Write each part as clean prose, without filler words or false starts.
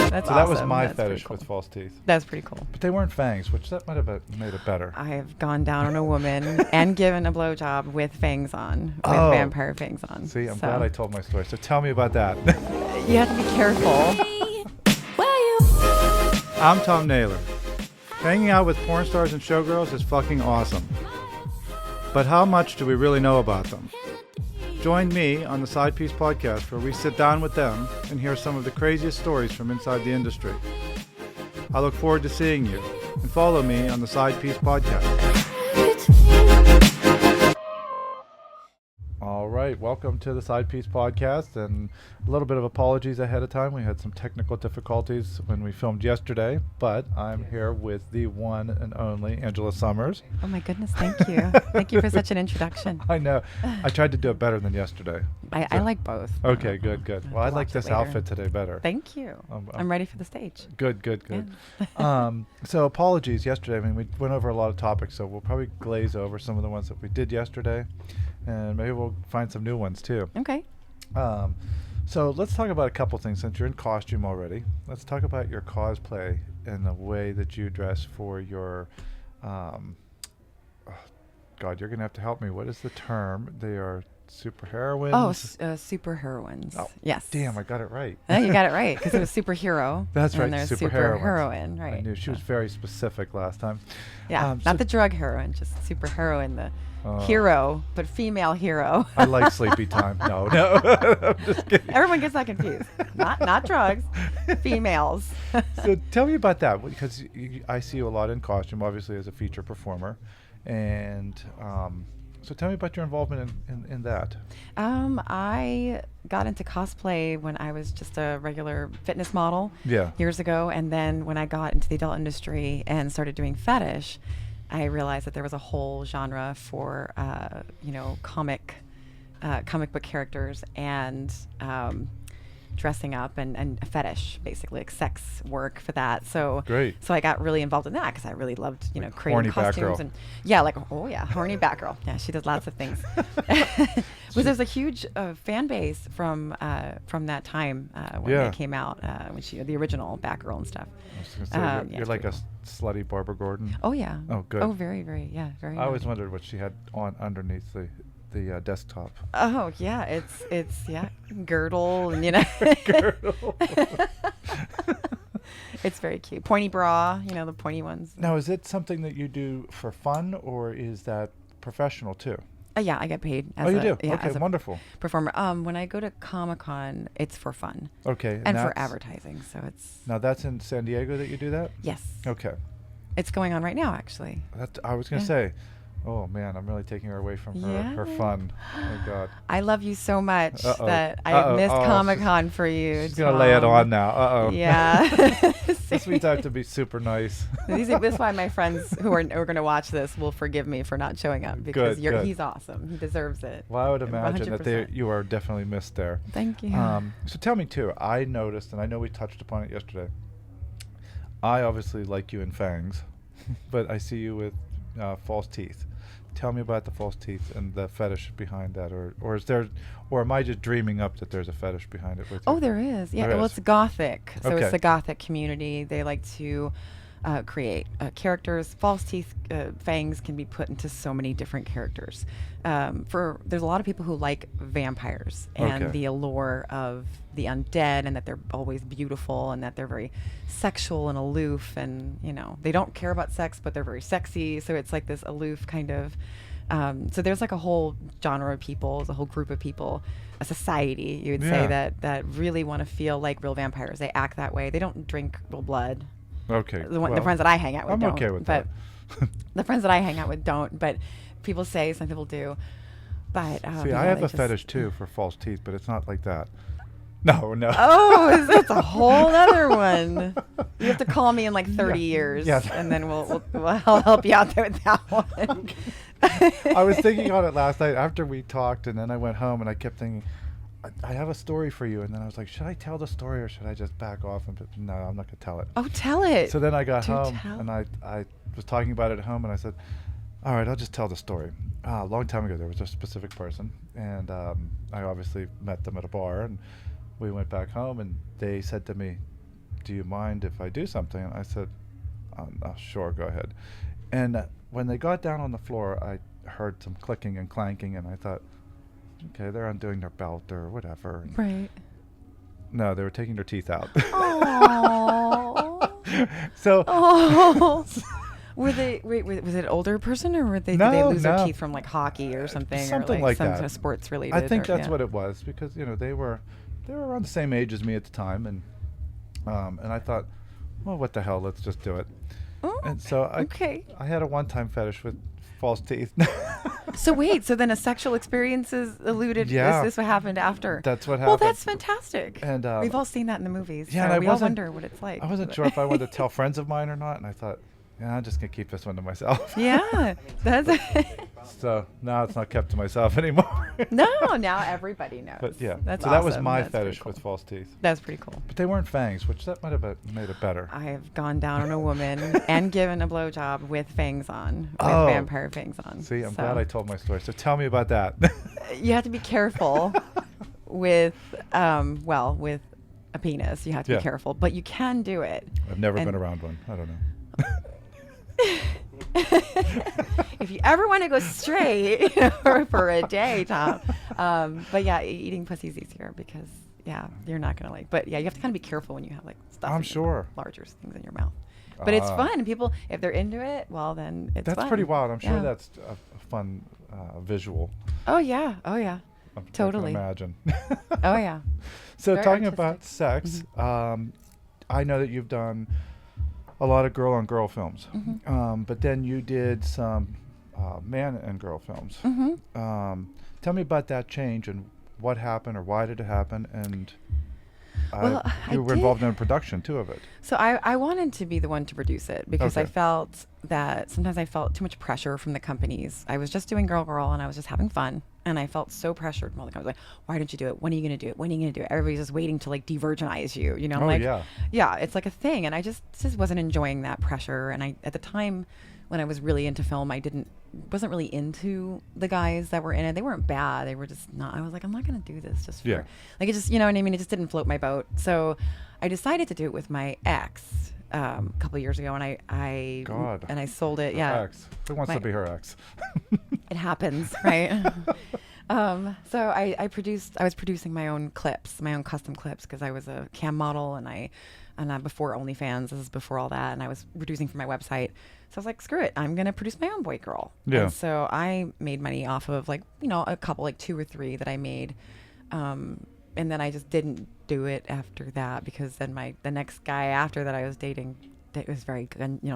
That's So awesome. that was my That's pretty fetish cool. with false teeth. That's pretty cool. But they weren't fangs, which that might have made it better. I have gone down on a woman and given a blowjob with fangs on, with Oh. vampire fangs on. See, I'm glad I told my story. So tell me about that. You have to be careful. I'm Thom Naylor. Hanging out with porn stars and showgirls is fucking awesome. But how much do we really know about them? Join me on the Side Piece podcast where we sit down with them and hear some of the craziest stories from inside the industry. I look forward to seeing you, and follow me on the Side Piece podcast. All right, welcome to the Side Piece podcast, and a little bit of apologies ahead of time. We had some technical difficulties when we filmed yesterday, but I'm here with the one and only Angela Sommers. Oh my goodness, thank you. Thank you for such an introduction. I know. I tried to do it better than yesterday. I like both. Okay, good. Well, I like watch it this later. outfit today better. Thank you. I'm ready for the stage. Good. Yeah. So apologies yesterday. I mean, we went over a lot of topics, so we'll probably glaze over some of the ones that we did yesterday, and maybe we'll find some new ones too. Okay. So let's talk about a couple things. Since you're in costume already, let's talk about your cosplay and the way that you dress for your God, you're gonna have to help me. What is the term? They are super heroines. Oh, super heroines. Oh, yes. damn, I got it right. You got it right, because it was superhero. That's right, And there's super super heroines. heroine, right? I knew she was very specific last time. Yeah, so not the drug heroine, just super heroine, the Oh. hero, but female hero. I like sleepy time. No, I'm just kidding. Everyone gets that confused. Not drugs, females. So tell me about that, because I see you a lot in costume, obviously as a feature performer, and so tell me about your involvement in that. I got into cosplay when I was just a regular fitness model Yeah. years ago, and then when I got into the adult industry and started doing fetish, I realized that there was a whole genre for comic book characters and dressing up and fetish, basically, like sex work for that. So Great. So I got really involved in that because I really loved, Like creating horny costumes Batgirl. and horny Batgirl. Yeah, she does lots of things. There's a huge fan base from that time when Yeah. it came out, when the original Batgirl and stuff. I was gonna say, you're it's like a pretty slutty Barbara Gordon. Oh yeah. Oh, good. Oh, very, very, very. I always naughty. wondered what she had on underneath the desktop. Oh yeah, it's girdle and Girdle. It's very cute. Pointy bra, the pointy ones. Now, is it something that you do for fun, or is that professional too? Yeah, I get paid. As You do? Yeah, Okay, as a wonderful. performer. When I go to Comic-Con, it's for fun Okay. and for that's- advertising. So it's Now, that's in San Diego that you do that? yes. Okay. It's going on right now, actually. I was going to Yeah. say, oh man, I'm really taking her away from her Yeah. fun. Oh God. I love you so much Uh-oh. that I Uh-oh. missed Oh, Comic-Con for you. She's going to lay it Tom. on now. Uh-oh. Yeah. This means I have to be super nice. This is why my friends who are going to watch this will forgive me for not showing up because Good. he's awesome. He deserves it. Well, I would imagine 100%. that you are definitely missed there. Thank you. So tell me too, I noticed, and I know we touched upon it yesterday, I obviously like you in fangs, but I see you with false teeth. Tell me about the false teeth and the fetish behind that, or is there, or am I just dreaming up that there's a fetish behind it with you? Oh, there is. Yeah. There Well, is. it's gothic. So Okay. it's the gothic community. They like to create characters. False teeth, fangs can be put into so many different characters. There's a lot of people who like vampires and Okay. the allure of the undead, and that they're always beautiful, and that they're very sexual and aloof, and they don't care about sex, but they're very sexy. So it's like this aloof kind of. So there's like a whole genre of people, a whole group of people, a society, you would say, Yeah. that really want to feel like real vampires. They act that way. They don't drink real blood. Okay. The well, friends that I hang out with I'm don't. okay with but that. the friends that I hang out with don't. But people say, some people do. But See, I have a fetish too for false teeth, but it's not like that. No. Oh, that's a whole other one. You have to call me in like 30 Yeah. years, Yeah. and then I'll help you out there with that one. I was thinking on it last night after we talked, and then I went home and I kept thinking, I have a story for you. And then I was like, should I tell the story or should I just back off? And no, I'm not going to tell it. Oh, tell it. So then I got Do home tell. and I was talking about it at home, and I said, all right, I'll just tell the story. A long time ago, there was a specific person, and I obviously met them at a bar, and we went back home, and they said to me, do you mind if I do something? And I said, sure, go ahead. And when they got down on the floor, I heard some clicking and clanking, and I thought, okay, they're undoing their belt or whatever. And Right. no, they were taking their teeth out. Oh. So. Oh. Was it an older person, or did they lose their teeth from like hockey or something? Something or like some that. Kind of sports related. I think that's what it was, because they were around the same age as me at the time, and I thought, well, what the hell, let's just do it. Oh, And so I had a one-time fetish with false teeth. So wait, so then a sexual experience is alluded. Yeah. Is this what happened after? That's what Well, happened. that's fantastic. And we've all seen that in the movies. Yeah, so and we all wonder what it's like. I wasn't sure if I wanted to tell friends of mine or not, and I thought, yeah, I'm just gonna keep this one to myself. Yeah, that's. So now it's not kept to myself anymore. No, now everybody knows. But yeah, that's so awesome. that was my That's pretty fetish cool. with false teeth. That's pretty cool. But they weren't fangs, which that might have made it better. I have gone down on a woman and given a blowjob with fangs on, with Oh. vampire fangs on. See, I'm glad I told my story. So tell me about that. You have to be careful with, with a penis. You have to Yeah. be careful, but you can do it. I've never And- been around one. I don't know. If you ever want to go straight for a day, Tom. But yeah, eating pussy's easier because you're not gonna but you have to kind of be careful when you have like stuff. I'm sure. Larger things in your mouth. But it's fun. People, if they're into it, well, then it's That's fun. pretty wild. I'm sure Yeah. that's a fun visual. Oh yeah. Oh yeah. I Totally. can imagine. Oh yeah. So Very talking artistic. about sex, I know that you've done a lot of girl-on-girl films, but then you did some man and girl films. Tell me about that change and what happened, or why did it happen, and you were involved in production too of it. So I wanted to be the one to produce it because I Okay. felt that sometimes I felt too much pressure from the companies. I was just doing girl and I was just having fun. And I felt so pressured from all the companies. Like, why don't you do it? When are you going to do it? When are you going to do it? Everybody's just waiting to like de-virginize you, you know? Oh, like, yeah. it's like a thing. And I just wasn't enjoying that pressure. And at the time when I was really into film, I wasn't really into the guys that were in it. They weren't bad. They were just not. I was like, I'm not going to do this just for, Yeah. like, it just, you know what I mean? It just didn't float my boat. So I decided to do it with my ex a couple of years ago, and I sold it. Yeah, Ex. Who wants to be her ex? it happens, right? So I was producing my own clips, my own custom clips, because I was a cam model, and before OnlyFans, this is before all that, and I was producing for my website. So I was like, screw it, I'm gonna produce my own boy girl. Yeah. And so I made money off of a couple, like 2 or 3 that I made, and then I just didn't do it after that because then the next guy after that I was dating, that was very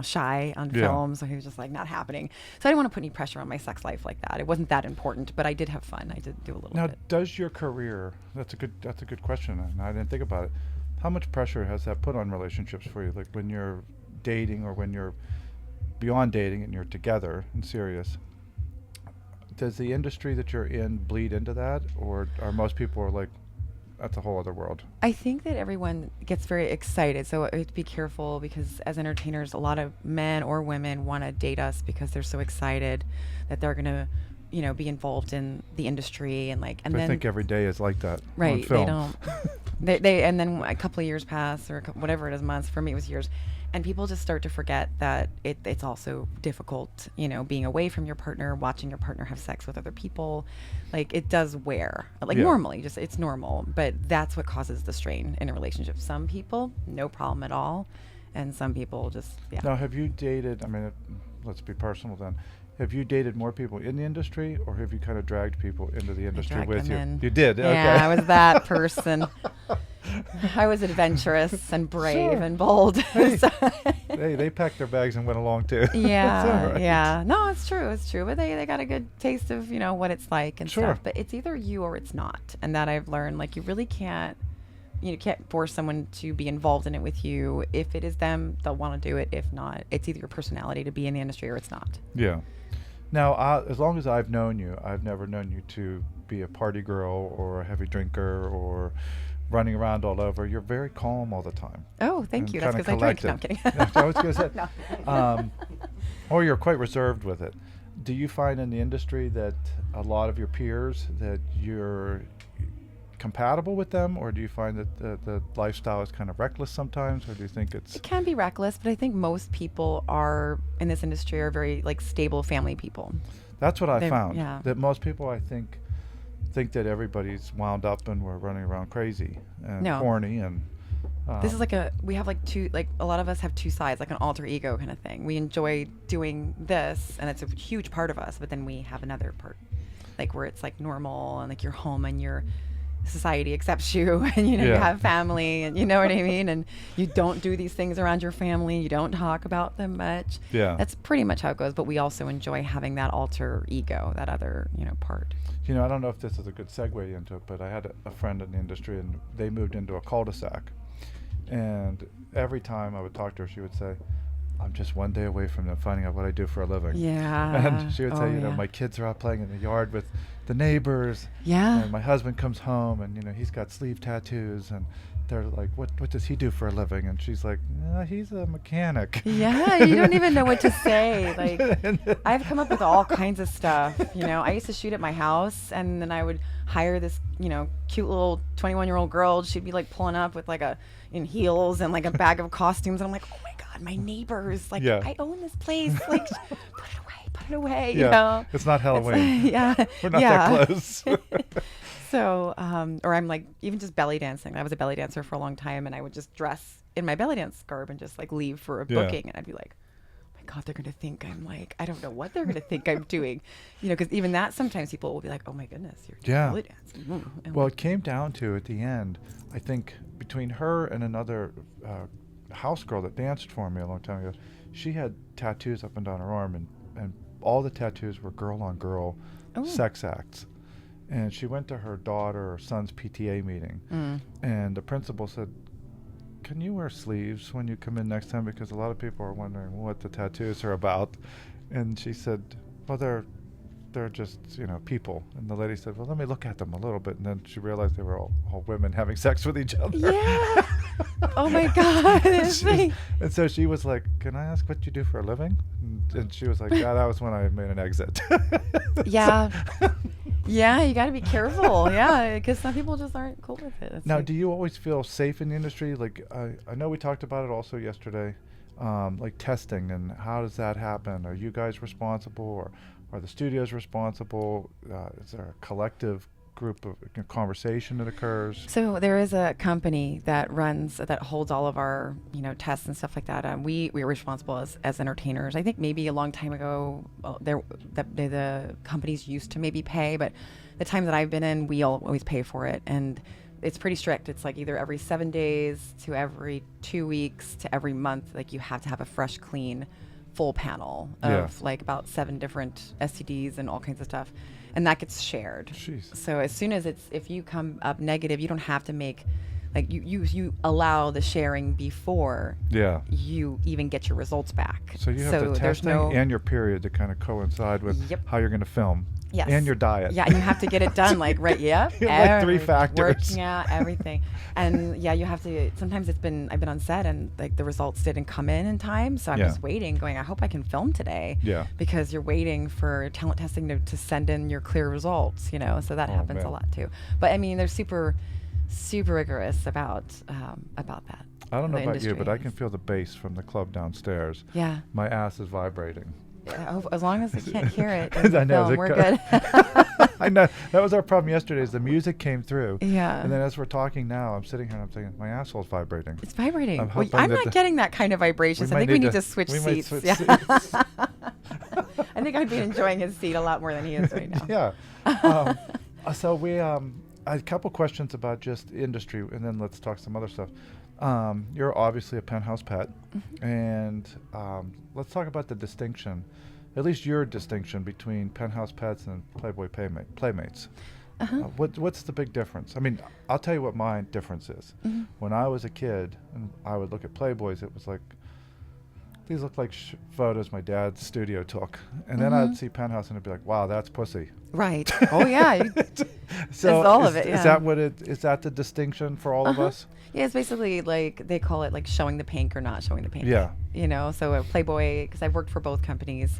shy on film, so he was just like not happening. So I didn't want to put any pressure on my sex life like that. It wasn't that important, but I did have fun. I did do a little Now, bit. does your career? That's a good question, and I didn't think about it. How much pressure has that put on relationships for you? Like when you're dating or when you're beyond dating and you're together and serious. Does the industry that you're in bleed into that, or are most people like, that's a whole other world? I think that everyone gets very excited, so I have to be careful because as entertainers, a lot of men or women want to date us because they're so excited that they're gonna, be involved in the industry and I then think every day is like that. right. On film. They don't. They and then a couple of years pass or whatever it is, months. For me, it was years. And people just start to forget that it's also difficult, being away from your partner, watching your partner have sex with other people. Like, it does wear. Like, normally, just it's normal. But that's what causes the strain in a relationship. Some people, no problem at all. And some people just, Now, have you dated, let's be personal then. Have you dated more people in the industry, or have you kind of dragged people into the industry dragged with them you? in. You did? Yeah, Okay. I was that person. I was adventurous and brave Sure. and bold. Hey. So- Hey, they packed their bags and went along too. It's all Yeah, right. yeah. No, it's true. But they got a good taste of, what it's like and Sure. stuff. But it's either you or it's not. And that I've learned, like, you really can't force someone to be involved in it with you. If it is them, they'll want to do it. If not, it's either your personality to be in the industry or it's not. Yeah. Now, as long as I've known you, I've never known you to be a party girl or a heavy drinker or running around all over. You're very calm all the time. Oh, thank and you. That's kinda because I drink. No, I'm collected. kidding. I was going to say. No. Or you're quite reserved with it. Do you find in the industry that a lot of your peers that you're compatible with them, or do you find that the lifestyle is kind of reckless sometimes, or do you think it's... It can be reckless, but I think most people are in this industry are very like stable family people. That's what I found. Yeah. That most people, I think that everybody's wound up and we're running around crazy and corny and... This is like we have like two, like a lot of us have two sides, like an alter ego kind of thing. We enjoy doing this and it's a huge part of us, but then we have another part, like where it's like normal and like you're home and your society accepts you and you have family and you know what I mean, and you don't do these things around your family, you don't talk about them much. That's pretty much how it goes, but we also enjoy having that alter ego, that other part. I don't know if this is a good segue into it, but I had a friend in the industry and they moved into a cul-de-sac. And every time I would talk to her, she would say, I'm just one day away from finding out what I do for a living. Yeah. And she would say, my kids are out playing in the yard with the neighbors. Yeah. And my husband comes home and, he's got sleeve tattoos. And they're like, what does he do for a living? And she's like, he's a mechanic. Yeah, you don't even know what to say. Like, I've come up with all kinds of stuff. I used to shoot at my house, and then I would hire this, cute little 21-year-old girl. She'd be like pulling up with like in heels and like a bag of costumes. And I'm like, oh my God, my neighbors. Like, I own this place. Like, put it away, you know? It's not Halloween. We're not that close. So, or I'm like, even just belly dancing. I was a belly dancer for a long time, and I would just dress in my belly dance garb and just like leave for a booking. And I'd be like, oh my God, they're going to think I'm like, I don't know what they're going to think I'm doing. Because even that, sometimes people will be like, oh my goodness, you're belly dancing. Well, it came down to, at the end, I think between her and another house girl that danced for me a long time ago, she had tattoos up and down her arm, and all the tattoos were girl on girl sex acts. And she went to her daughter or son's PTA meeting, and the principal said, can you wear sleeves when you come in next time? Because a lot of people are wondering what the tattoos are about. And she said, well, they're just, people. And the lady said, well, let me look at them a little bit. And then she realized they were all women having sex with each other. Yeah. Oh my God. And so she was like, can I ask what you do for a living? And she was like, yeah, that was when I made an exit. Yeah. Yeah, you got to be careful. Yeah, because some people just aren't cool with it. It's now, do you always feel safe in the industry? Like, I know we talked about it also yesterday, like testing, and how does that happen? Are you guys responsible, or are the studios responsible? Is there a collective group of conversation that occurs? So there is a company that holds all of our, tests and stuff like that. We are responsible as entertainers. I think maybe a long time ago, the companies used to maybe pay, but the time that I've been in, we always pay for it. And it's pretty strict. It's like either every 7 days to every 2 weeks to every month. Like you have to have a fresh, clean, full panel of like about 7 different STDs and all kinds of stuff. And that gets shared. Jeez. So as soon as if you come up negative, you don't have to make, like you allow the sharing before you even get your results back. So you have the testing and your period to kind of coincide with how you're going to film. Yes. And your diet. Yeah, and you have to get it done like like 3 factors. Working out, everything. And you have to, sometimes I've been on set and like the results didn't come in time. So I'm just waiting going, I hope I can film today. Yeah. Because you're waiting for talent testing to send in your clear results, so that happens a lot too. But I mean, they're super, super rigorous about that. I don't know about you, but I can feel the bass from the club downstairs. Yeah. My ass is vibrating. As long as I can't hear it in the film, we're good. I know. That was our problem yesterday, is the music came through. Yeah. And then as we're talking now, I'm sitting here and I'm thinking, my asshole's vibrating. It's vibrating. I'm not getting that kind of vibration, so I think we need to switch seats. Seats. I think I'd be enjoying his seat a lot more than he is right now. Yeah. So we, I had a couple questions about just industry, and then let's talk some other stuff. You're obviously a Penthouse pet, and let's talk about the distinction, at least your distinction between Penthouse pets and Playboy Playmates. What's the big difference? I mean, I'll tell you what my difference is. When I was a kid and I would look at Playboys, it was like, these look like photos my dad's studio took. And then I'd see Penthouse and I'd be like, wow, that's pussy. Right. Oh, yeah. So it's all of it, yeah. Is that the distinction for all of us? Yeah, it's basically like they call it like showing the pink or not showing the pink. Yeah. You know, so Playboy, because I've worked for both companies,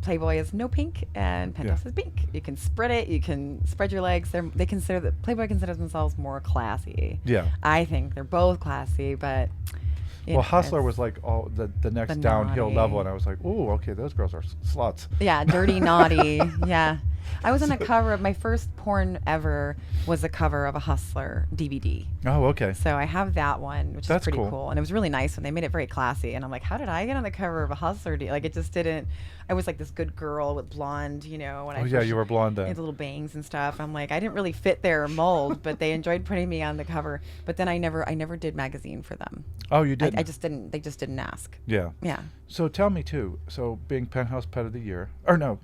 Playboy is no pink and Penthouse is pink. You can spread it. You can spread your legs. They consider that Playboy considers themselves more classy. Yeah. I think they're both classy, but. Well, Hustler was like all the next downhill naughty. level, and I was like, ooh, okay, those girls are sluts. Yeah, dirty, naughty. Yeah. I was on a cover of my first porn ever was a cover of a Hustler DVD. Oh, okay. So I have that one, which That's is pretty cool. cool. And it was really nice when they made it very classy. And I'm like, how did I get on the cover of a Hustler DVD? Like, it just didn't. I was like this good girl with blonde, you know. When You were blonde I then. had little bangs and stuff. I'm like, I didn't really fit their mold, but they enjoyed putting me on the cover. But then I never did magazine for them. Oh, you didn't? I just didn't. They just didn't ask. Yeah. Yeah. So tell me too. So being Penthouse Pet of the Year, or no,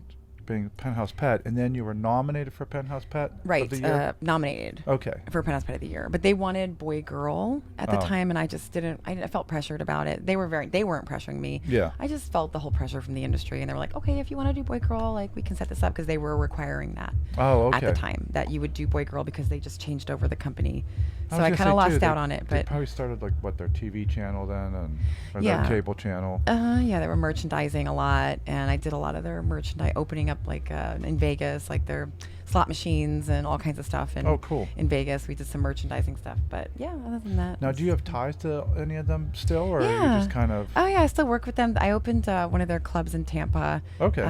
being Penthouse Pet, and then you were nominated for Penthouse Pet of the Year? Nominated. Okay. For Penthouse Pet of the Year, but they wanted boy girl at the Oh. time, and I just didn't. I felt pressured about it. They weren't pressuring me. Yeah. I just felt the whole pressure from the industry, and they were like, okay, if you want to do boy girl, like we can set this up, because they were requiring that Oh, okay. at the time, that you would do boy girl, because they just changed over the company. So was I gonna kind of say, lost too, out they- on it. They But probably started like their TV channel then, or Yeah. their cable channel. yeah, they were merchandising a lot, and I did a lot of their merchandise, opening up like in Vegas, like their slot machines and all kinds of stuff. And Oh, cool. In Vegas, we did some merchandising stuff. But yeah, other than that. Now, do you have ties to any of them still, or are you Yeah. just kind of? Oh yeah, I still work with them. I opened one of their clubs in Tampa. Okay.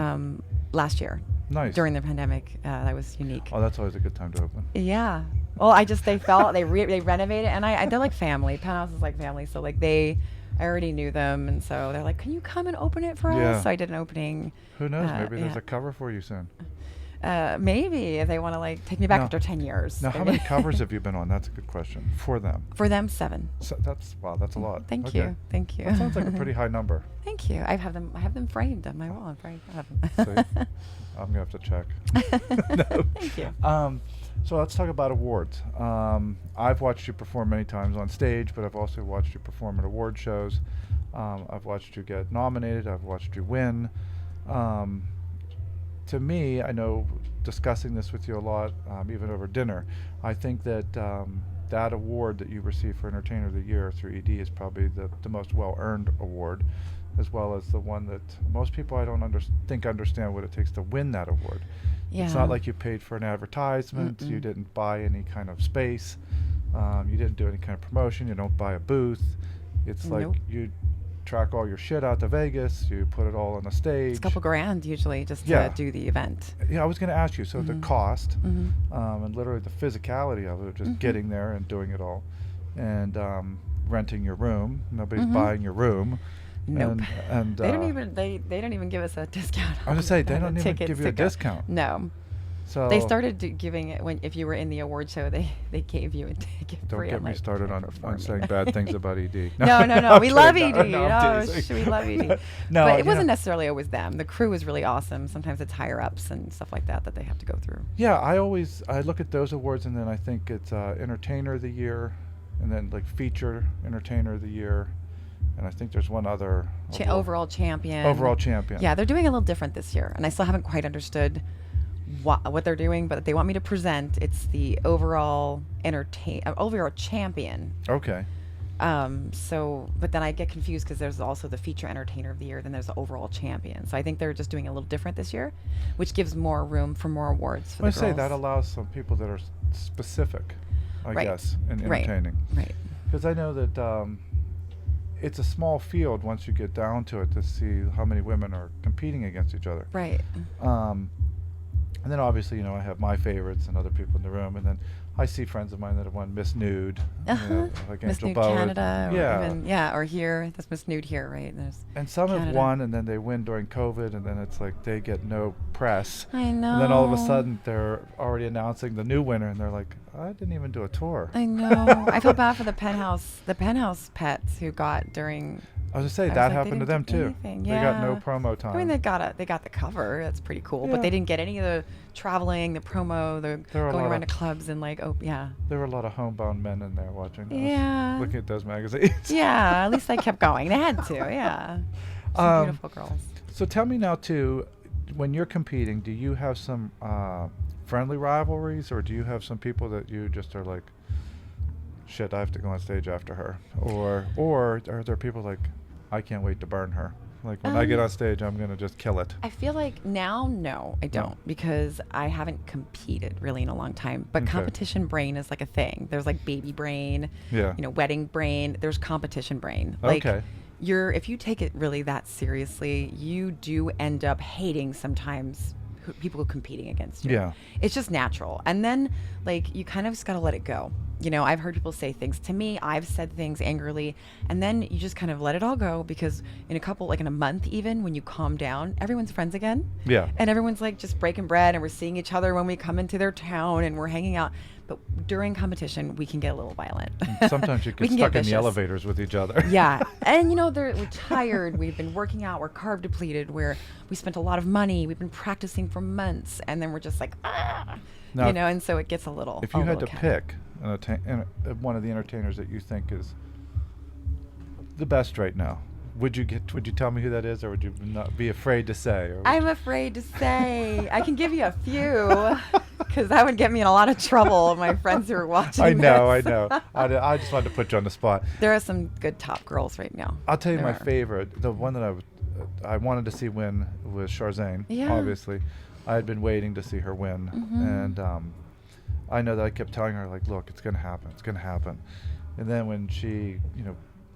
Last year. Nice. During the pandemic, that was unique. Oh, that's always a good time to open. Yeah. Well, they renovated, and they're like family. Penthouse is like family, so like I already knew them, and so they're like, "Can you come and open it for Yeah. us?" So I did an opening. Who knows? Maybe there's yeah. a cover for you soon. Maybe if they want to like take me back Now- after 10 years. Now, how many covers have you been on? That's a good question for them. For them, 7. So that's a lot. Thank Okay. you. Thank you. That sounds like a pretty high number. Thank you. I have them framed on my wall. I'm very proud of them. See, I'm gonna have to check. No. Thank you. So let's talk about awards. I've watched you perform many times on stage, but I've also watched you perform at award shows. I've watched you get nominated. I've watched you win. To me, I know discussing this with you a lot, even over dinner, I think that that award that you received for Entertainer of the Year through ED is probably the most well-earned award, as well as the one that most people I don't think understand what it takes to win that award. Yeah. It's not like you paid for an advertisement, you didn't buy any kind of space, you didn't do any kind of promotion, you don't buy a booth. It's like Nope. you track all your shit out to Vegas, you put it all on a stage. It's a couple grand usually just Yeah. to do the event. Yeah, I was going to ask you, so the cost Mm-hmm. and literally the physicality of it, just getting there and doing it all, and renting your room. Nobody's buying your room. Nope. And They don't even give us a discount. I was going to say, they on don't the even tickets give you a to go. discount. No. So They started giving it if you were in the award show, they gave you a ticket Don't free. get I'm me like, started "You're on performing." saying bad things about ED. No. I'm We love kidding. ED. No, I'm Oh, teasing. we love ED. No, but you it wasn't know- necessarily always them. The crew was really awesome. Sometimes it's higher ups and stuff like that they have to go through. Yeah, I look at those awards and then I think it's Entertainer of the Year, and then like Feature Entertainer of the Year, and I think there's one other Overall champion. Overall champion. Yeah, they're doing a little different this year, and I still haven't quite understood what they're doing, but they want me to present. It's the overall overall champion. Okay. But then I get confused because there's also the feature entertainer of the year, then there's the overall champion. So I think they're just doing a little different this year, which gives more room for more awards for I the say girls. that allows some people that are specific, I Right. guess, in Right. entertaining. Right. Because I know that it's a small field once you get down to it to see how many women are competing against each other. Right. And then obviously, I have my favorites and other people in the room, and then I see friends of mine that have won Miss Nude, like Miss Angel Nude Bowen. Canada, Yeah. or here. That's Miss Nude here, right? There's And some have Canada. won, and then they win during COVID, and then it's like they get no press. I know. And then all of a sudden, they're already announcing the new winner, and they're like, I didn't even do a tour. I know. I feel bad for the Penthouse pets who got during. I was going to say, I was that like, they happened to them didn't do too. anything. They got no Yeah. promo time. I mean, they got the cover. That's pretty cool. Yeah. But they didn't get any of the traveling, the promo, the going around to clubs and like, There were a lot of homebound men in there watching those. Yeah. Looking at those magazines. Yeah, at least I kept going. They had to, yeah. Some beautiful girls. So tell me now, too, when you're competing, do you have some friendly rivalries, or do you have some people that you just are like, shit, I have to go on stage after her? Or are there people like, I can't wait to burn her? Like, when I get on stage, I'm going to just kill it. I feel like now, no, I don't, because I haven't competed really in a long time. But competition brain is like a thing. There's like baby brain, wedding brain. There's competition brain. Like, if you take it really that seriously, you do end up hating sometimes people competing against you. Yeah. It's just natural. And then, like, you kind of just got to let it go. I've heard people say things to me. I've said things angrily. And then you just kind of let it all go, because in a month even, when you calm down, everyone's friends again. Yeah. And everyone's like just breaking bread, and we're seeing each other when we come into their town and we're hanging out. But during competition, we can get a little violent. Sometimes you get stuck in the elevators with each other. Yeah. And, we're tired. We've been working out. We're carb depleted. We spent a lot of money. We've been practicing for months. And then we're just like, now, and so it gets a little. If you had to pick one of the entertainers that you think is the best right now, would you tell me who that is, or would you not be afraid to say? I'm afraid to say. I can give you a few, because that would get me in a lot of trouble. My friends who are watching. I know. I just wanted to put you on the spot. There are some good top girls right now. I'll tell you my favorite. The one that I wanted to see win was Charzane. Yeah. Obviously, I had been waiting to see her win, and I know that I kept telling her, like, look, it's gonna happen. It's gonna happen. And then when she,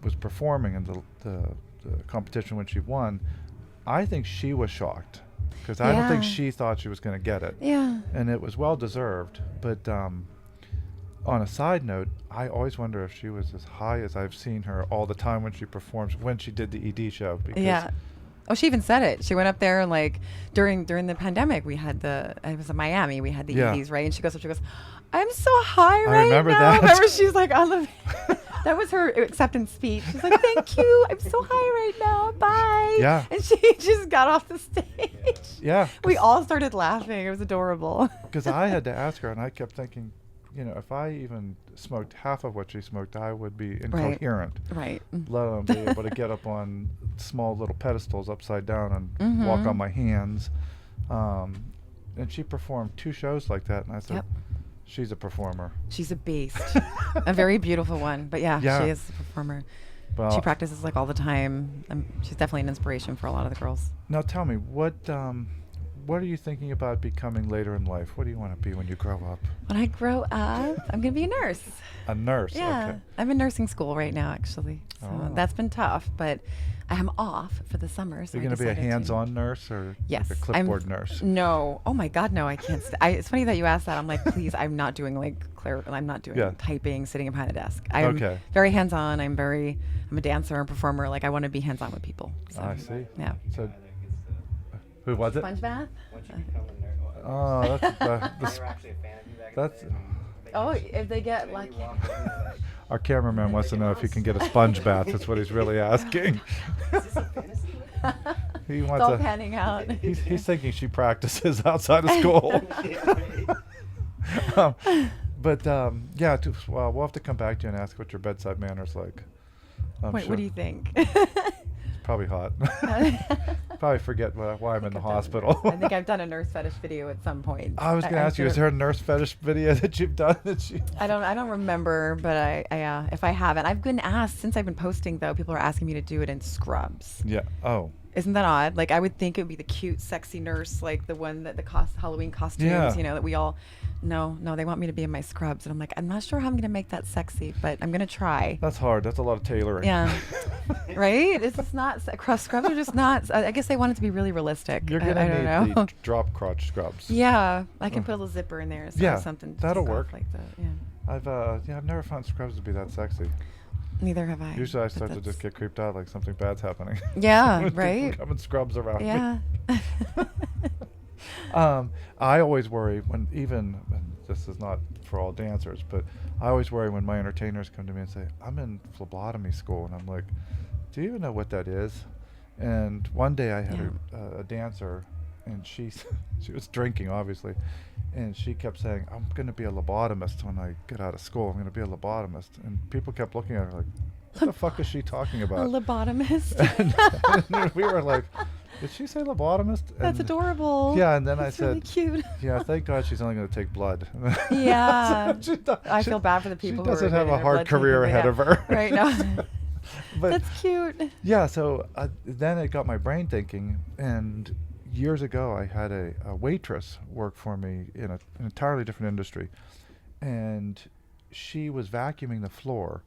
was performing in the competition when she won, I think she was shocked, because I don't think she thought she was going to get it. Yeah. And it was well deserved. But on a side note, I always wonder if she was as high as I've seen her all the time when she performs, when she did the ED show. Yeah. Oh, she even said it. She went up there and like during the pandemic, we had it was in Miami. We had the EDs, right? And she goes, I'm so high right now. I remember that. Remember, she's like on the. That was her acceptance speech. She's like, thank you. I'm so high right now. Bye. Yeah. And she just got off the stage. Yeah. We all started laughing. It was adorable. Because I had to ask her, and I kept thinking, if I even smoked half of what she smoked, I would be incoherent. Right. Let alone be able to get up on small little pedestals upside down and walk on my hands. And she performed 2 shows like that, and I said, she's a performer. She's a beast. A very beautiful one. But yeah, she is a performer. Well, she practices like all the time. She's definitely an inspiration for a lot of the girls. Now tell me, what are you thinking about becoming later in life? What do you want to be when you grow up? When I grow up, I'm going to be a nurse. A nurse? Yeah. Okay. I'm in nursing school right now, actually. So that's been tough, but I am off for the summer. So you're going to be a hands-on nurse, or like a clipboard nurse? No. Oh my God, no, I can't. It's funny that you asked that. I'm like, please, I'm not doing I'm not doing typing, sitting behind a desk. I'm very hands-on. I'm a dancer and performer. Like, I want to be hands-on with people. So, I see. Yeah. So, who was it? Sponge bath? Once you become a nurse. Oh, that's You're actually a fan of you back that's. then. Oh, if they get lucky. Our cameraman wants to know if he can get a sponge bath. That's what he's really asking. Is this a fantasy? He wants it's all panning out. He's thinking she practices outside of school. Well, we'll have to come back to you and ask what your bedside manner's like. Wait, what do you think? It's probably hot. Probably forget why I'm in the hospital. I think I've done a nurse fetish video at some point. I was going to ask you, is there a nurse fetish video that you've done? I don't remember, but I if I haven't. I've been asked, since I've been posting, though, people are asking me to do it in scrubs. Yeah. Oh. Isn't that odd? Like, I would think it would be the cute, sexy nurse, like the one that Halloween costumes, that we all. No, they want me to be in my scrubs, and I'm like, I'm not sure how I'm going to make that sexy, but I'm going to try. That's hard. That's a lot of tailoring. Yeah. Right? It's just not, scrubs are just not, I guess they want it to be really realistic. You're going to need the drop crotch scrubs. Yeah. I can put a little zipper in there. So something. That'll work. Like that. Yeah. I've never found scrubs to be that sexy. Neither have I. Usually I start to just get creeped out, like something bad's happening. Yeah, right? Coming scrubs around me. Yeah. I always worry when and this is not for all dancers, but I always worry when my entertainers come to me and say, I'm in phlebotomy school. And I'm like, do you even know what that is? And one day I had a dancer and she was drinking, obviously, and she kept saying, "I'm going to be a lobotomist when I get out of school. I'm going to be a lobotomist." And people kept looking at her like, "What the fuck is she talking A about?" lobotomist. And we were like, "Did she say lobotomist?" That's And adorable. yeah, and then That's I said, really cute. "Yeah, thank God she's only going to take blood." Yeah. I she feel bad for the people who are doesn't have getting a their hard blood career taken, ahead of her. Right now. But That's cute. yeah, so then it got my brain thinking, and years ago I had a waitress work for me in an entirely different industry, and she was vacuuming the floor,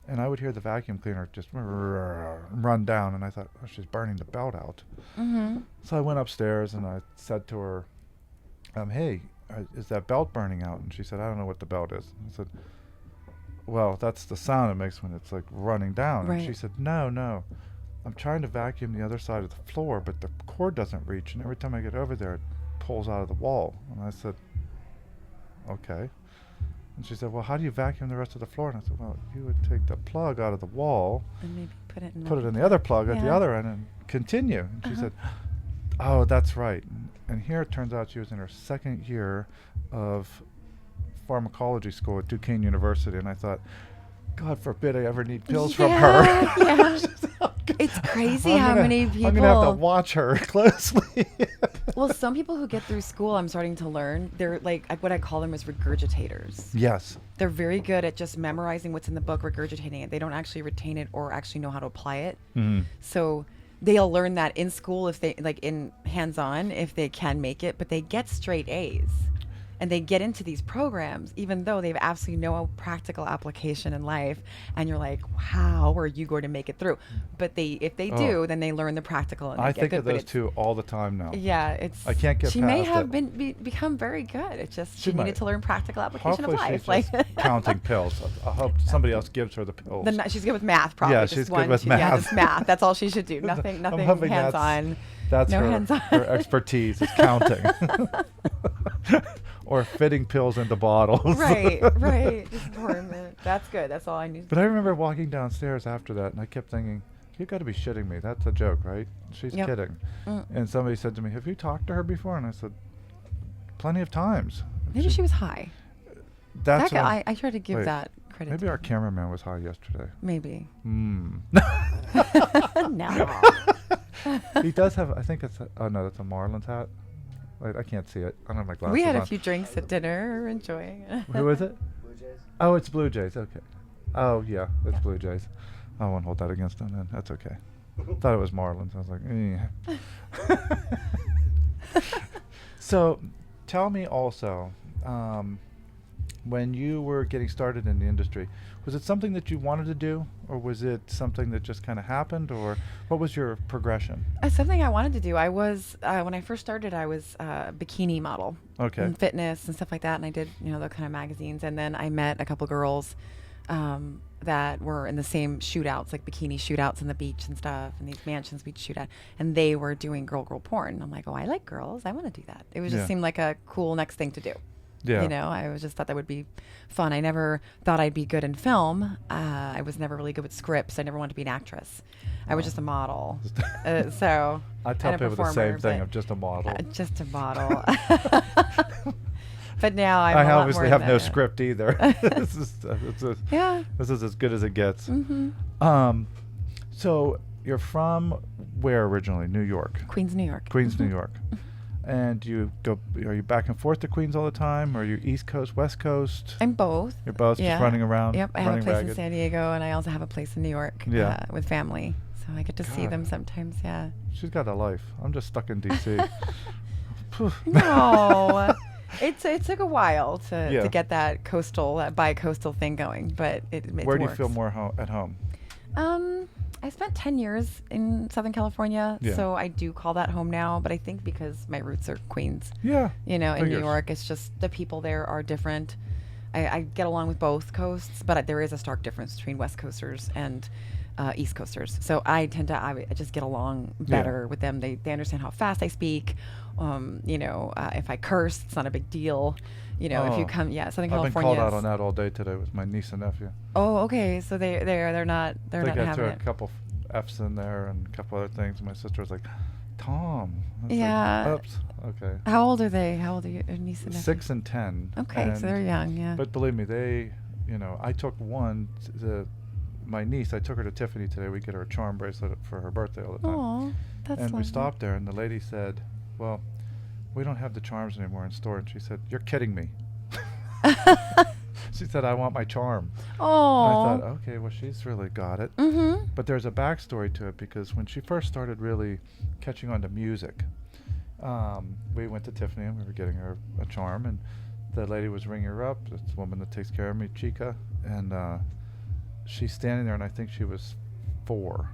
and I would hear the vacuum cleaner just run down, and I thought, oh, she's burning the belt out. Mm-hmm. So I went upstairs and I said to her, hey, is that belt burning out? And she said, I don't know what the belt is. I said, well, that's the sound it makes when it's like running down. Right. And she said, no, I'm trying to vacuum the other side of the floor, but the cord doesn't reach, and every time I get over there, it pulls out of the wall. And I said, okay. And she said, well, how do you vacuum the rest of the floor? And I said, well, you would take the plug out of the wall, And maybe put it in the other plug at the Yeah. other end, and continue. And she said, oh, that's right. And here it turns out she was in her second year of pharmacology school at Duquesne University, and I thought, God forbid I ever need pills from her. Yeah. It's crazy how many people. I'm gonna have to watch her closely. Well, some people who get through school, I'm starting to learn, they're like what I call them is regurgitators. Yes. They're very good at just memorizing what's in the book, regurgitating it. They don't actually retain it or actually know how to apply it. Mm-hmm. So they'll learn that in school if they like in hands-on if they can make it, but they get straight A's. And they get into these programs even though they have absolutely no practical application in life. And you're like, how are you going to make it through? But if they do, then they learn the practical. And I they think get of good, those two all the time now. Yeah, I can't get she may past have it. become very good. It's just she might. needed to learn practical application Hopefully of life. she's Like just counting pills. I hope somebody else gives her the pills. she's good with math, probably. Yeah, Just she's good one, with Yeah, math. just math. That's all she should do. Nothing I'm hoping hands-on. That's No her, hands-on. her expertise is counting. Or fitting pills into bottles. Right. Just torment. That's good. That's all I need. But I remember walking downstairs after that, and I kept thinking, you got to be shitting me. That's a joke, right? She's Yep. kidding. Mm. And somebody said to me, have you talked to her before? And I said, plenty of times. Maybe she was high. That's That guy, when- I try to give wait, that credit. Maybe to our him. cameraman was high yesterday. Maybe. Mm. No. He does have, I think it's, oh no, that's a Marlins hat. Wait, I can't see it. I don't have my glasses We had a on. few drinks at dinner, enjoying. Who is it? Blue Jays. Oh, it's Blue Jays. Okay. Oh, yeah, it's Blue Jays. I won't hold that against them then. That's okay. Thought it was Marlins. I was like, So, tell me also, when you were getting started in the industry, was it something that you wanted to do, or was it something that just kind of happened, or what was your progression? Something I wanted to do. I was when I first started, I was a bikini model. Okay. And fitness and stuff like that, and I did the kind of magazines. And then I met a couple girls that were in the same shootouts, like bikini shootouts on the beach and stuff, and these mansions we'd shoot at. And they were doing girl porn. I'm like, oh, I like girls. I want to do that. It was just seemed like a cool next thing to do. Yeah. I just thought that would be fun. I never thought I'd be good in film. I was never really good with scripts. I never wanted to be an actress. I was just a model. So I tell and a people the same performer, thing. but, I'm just a model. just a model. But now I'm I a lot obviously more have than no that. script either. This is as good as it gets. Mm-hmm. So you're from where originally? New York. Queens, New York. Queens, Mhm. New York. And are you back and forth to Queens all the time? Or are you East Coast, West Coast? I'm both. You're both just running around? Yep, I have a running place in ragged? San Diego, and I also have a place in New York with family. So I get to see God. them sometimes, yeah. She's got a life. I'm just stuck in D.C. No. It took a while to Yeah. get that bi-coastal thing going, but it Where do you works. feel more at home? I spent 10 years in Southern California, Yeah. so I do call that home now, but I think because my roots are Queens. Yeah. In New Figures. York, it's just the people there are different. I get along with both coasts, but there is a stark difference between West Coasters and East Coasters. So I tend to I just get along better with them. They understand how fast I speak. If I curse, it's not a big deal. If you come, Southern California. I've been called out on that all day today with my niece and nephew. Oh, okay. So they're not They got having to a it. couple F's in there and a couple other things. And my sister was like, Thom. I was Yeah. like, oops. Okay. How old are they? How old are your niece and nephew? 6 and 10. Okay, so they're young, yeah. But believe me, they, I took my niece, I took her to Tiffany today. We get her a charm bracelet for her birthday all the time. Oh, that's And lovely. we stopped there, and the lady said, well, we don't have the charms anymore in store. And she said, you're kidding me. She said, I want my charm. Oh. And I thought, okay, well, she's really got it. Mm-hmm. But there's a backstory to it, because when she first started really catching on to music, we went to Tiffany and we were getting her a charm, and the lady was ringing her up. It's the woman that takes care of me, Chica, and she's standing there, and I think she was 4,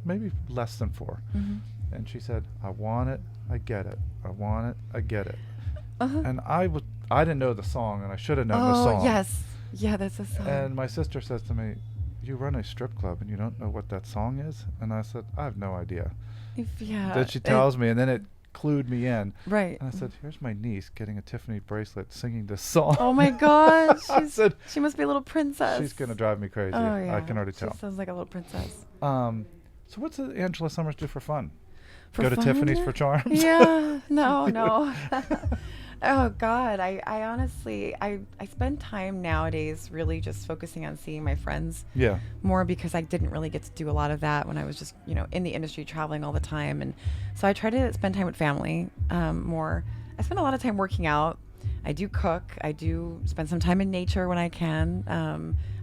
maybe less than 4. Mm-hmm. And she said, I want it, I get it. I want it, I get it. Uh-huh. And I didn't know the song, and I should have known the Oh, song. yes. Yeah, that's a song. And my sister says to me, you run a strip club and you don't know what that song is? And I said, I have no idea. Yeah. Then she tells me, and then it clued me in. Right. And I said, here's my niece getting a Tiffany bracelet singing this song. Oh my gosh. I said, She must be a little princess. she's going to drive me crazy. Oh, yeah. I can already tell. She sounds like a little princess. So what's Angela Sommers do for fun? For Go to fun? Tiffany's for charms? Yeah. No. Oh God, I honestly, I spend time nowadays really just focusing on seeing my friends Yeah. more, because I didn't really get to do a lot of that when I was just, in the industry traveling all the time. And so I try to spend time with family more. I spend a lot of time working out. I do cook. I do spend some time in nature when I can.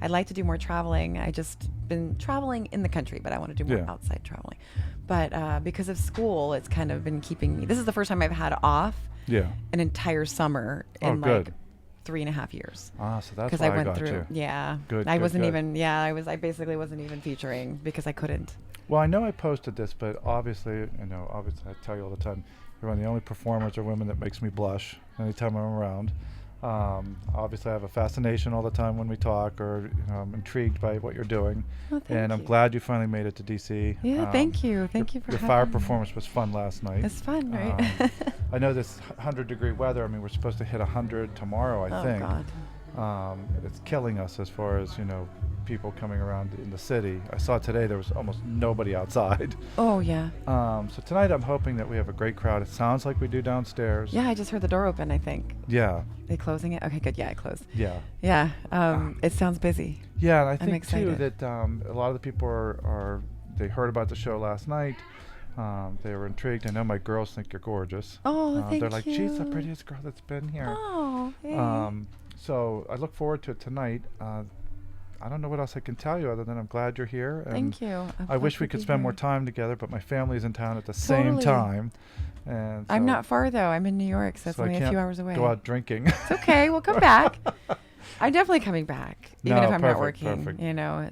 I'd like to do more traveling. I just been traveling in the country, but I want to do more Yeah. outside traveling. But because of school, it's kind of been keeping me. This is the first time I've had off Yeah. an entire summer Oh, in good. like 3.5 years. Ah, so that's Because why I went got through, you. yeah. Good, I good, wasn't good. even, yeah, I basically wasn't even featuring because I couldn't. Well, I know I posted this, but obviously, obviously I tell you all the time, you're one of the only performers or women that makes me blush anytime I'm around. Obviously, I have a fascination all the time when we talk, or I'm intrigued by what you're doing. Oh, thank And I'm you. glad you finally made it to DC. Yeah, thank you. Thank you for Your having fire me. performance was fun last night. It's fun, right? I know this 100-degree weather. I mean, we're supposed to hit 100 tomorrow, I Oh, think. God. It's killing us as far as people coming around in the city. I saw today there was almost nobody outside. Oh, yeah. So tonight I'm hoping that we have a great crowd. It sounds like we do downstairs. Yeah, I just heard the door open, I think. Yeah. They closing it? Okay, good. Yeah, it closed. Yeah. Yeah. It sounds busy. Yeah, and I I'm think too excited. that a lot of the people are they heard about the show last night. They were intrigued. I know my girls think you're gorgeous. Oh, thank They're like, she's the you. prettiest girl that's been here. Oh, hey. So I look forward to it tonight. I don't know what else I can tell you other than I'm glad you're here. And Thank you. I'm I wish glad we to could be spend more here. time together, but my family's in town at the same Totally. time. And I'm so- not far, though. I'm in New York, so it's so I only a can't few hours away. go out drinking. It's okay. We'll come back. I'm definitely coming back, even No, if I'm not perfect, working. perfect.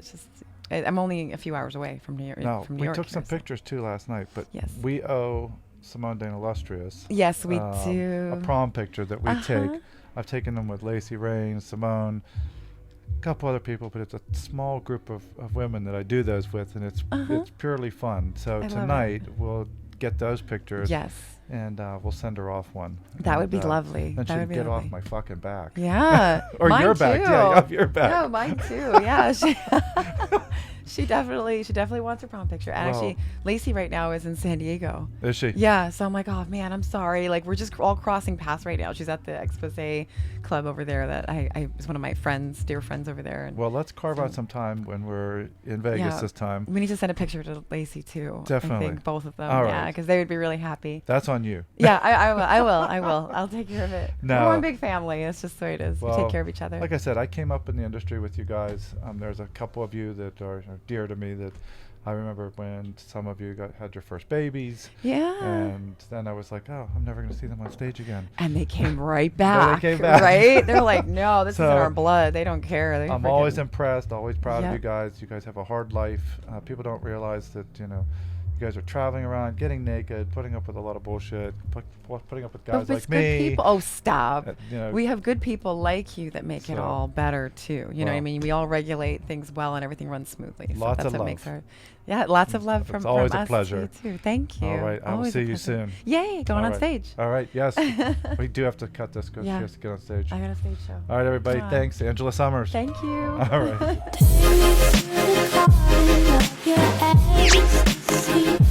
It's just I'm only a few hours away from New York. No, from New we York took some here, so- pictures too last night, but Yes. we owe Simone Dane Illustrious Yes, we do. a prom picture that we Uh-huh. take. I've taken them with Lacey Rain, Simone, a couple other people, but it's a small group of women that I do those with, and it's purely fun. So love it. tonight we'll get those pictures. Yes. And we'll send her off one. That would be And, lovely. Then That she would can be get off lovely. my fucking back. Yeah. Or mine your back. too. Yeah, off your back. No, mine too. Yeah. She definitely wants her prom picture. And Well- actually, Lacey right now is in San Diego. Is she? Yeah, so I'm like, oh man, I'm sorry. Like we're just all crossing paths right now. She's at the Expose Club over there. That I is one of my friends, dear friends over there. And Well, let's carve out some time when we're in Vegas Yeah. this time. we need to send a picture to Lacey too. Definitely. I think both of them. All Yeah, right. because they would be really happy. That's on you. Yeah, I will. I'll take care of it. No. We're one big family. It's just the way it is. We Well, take care of each other. Like I said, I came up in the industry with you guys. There's a couple of you that are dear to me that I remember when some of you had your first babies. Yeah. And then I was like, oh, I'm never going to see them on stage again. And they came right back. came back. Right? They're like, no, this So, isn't our blood. They don't care. They I'm always freaking- impressed, always proud of Yep. you guys. You guys have a hard life. People don't realize that, you guys are traveling around, getting naked, putting up with a lot of bullshit, putting up with But guys it's like good me. people. Oh, stop. You know, We have good people like you that make it So- all better too. You know what I Well- mean? We all regulate things well and everything runs smoothly. So Lots that's of what love. makes our lots of love It's from always from a us pleasure. to you too. Thank you. All right, I will Always see a you pleasure. soon. Yay, going All on right. stage. All right, yes. We do have to cut this because Yeah. she has to get on stage. I got a stage show. All right, everybody, Come on. thanks. Angela Sommers. Thank you. All right. Take me to the corner of your ecstasy.